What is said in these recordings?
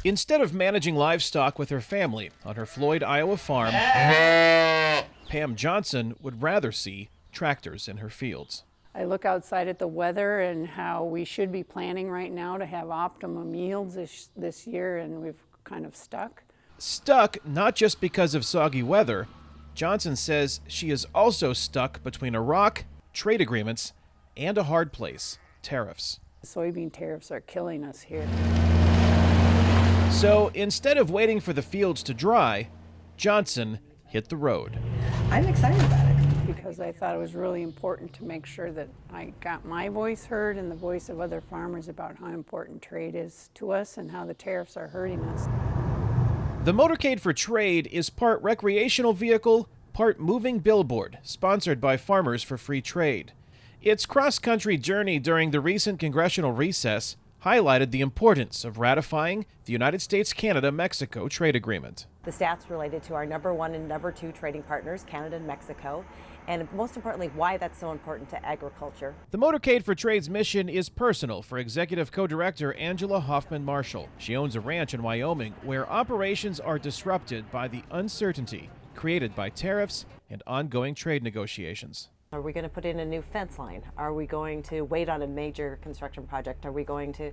Instead of managing livestock with her family on her Floyd, Iowa farm, Pam Johnson would rather see tractors in her fields. I look outside at the weather and how we should be planning right now to have optimum yields this year, and we've kind of stuck. Stuck not just because of soggy weather. Johnson says she is also stuck between a rock, trade agreements, and a hard place, tariffs. Soybean tariffs are killing us here. So instead of waiting for the fields to dry, Johnson hit the road. I'm excited about it. Because I thought it was really important to make sure that I got my voice heard and the voice of other farmers about how important trade is to us and how the tariffs are hurting us. The Motorcade for Trade is part recreational vehicle, part moving billboard, sponsored by Farmers for Free Trade. Its cross-country journey during the recent congressional recess highlighted the importance of ratifying the United States-Canada-Mexico trade agreement. The stats related to our #1 and #2 trading partners, Canada and Mexico, and most importantly, why that's so important to agriculture. The Motorcade for Trade's mission is personal for Executive Co-Director Angela Hoffman-Marshall. She owns a ranch in Wyoming where operations are disrupted by the uncertainty created by tariffs and ongoing trade negotiations. Are we going to put in a new fence line? Are we going to wait on a major construction project? Are we going to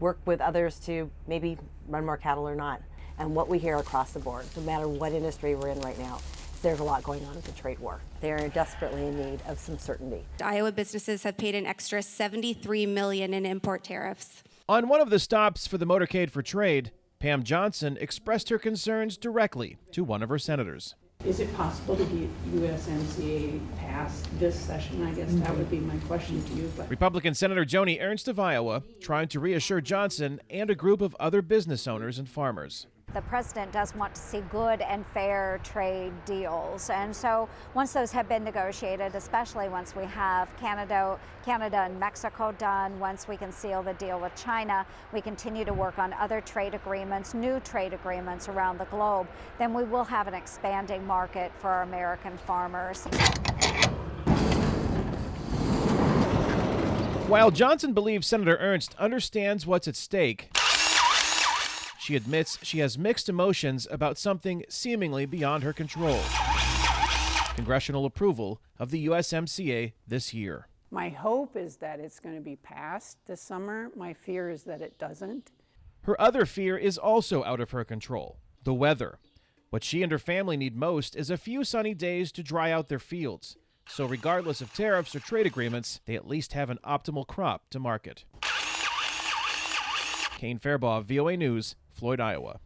work with others to maybe run more cattle or not? And what we hear across the board, no matter what industry we're in right now, is there's a lot going on with the trade war. They're desperately in need of some certainty. Iowa businesses have paid an extra $73 million in import tariffs. On one of the stops for the Motorcade for Trade, Pam Johnson expressed her concerns directly to one of her senators. Is it possible to get USMCA passed this session? I guess that would be my question to you. But Republican Senator Joni Ernst of Iowa trying to reassure Johnson and a group of other business owners and farmers. The president does want to see good and fair trade deals. And so once those have been negotiated, especially once we have Canada and Mexico done, once we can seal the deal with China, we continue to work on other trade agreements, new trade agreements around the globe, then we will have an expanding market for our American farmers. While Johnson believes Senator Ernst understands what's at stake, she admits she has mixed emotions about something seemingly beyond her control: congressional approval of the USMCA this year. my hope is that it's going to be passed this summer. My fear is that it doesn't. Her other fear is also out of her control: the weather. What she and her family need most is a few sunny days to dry out their fields. So regardless of tariffs or trade agreements, they at least have an optimal crop to market. Kane, Farabaugh, VOA News, Floyd, Iowa.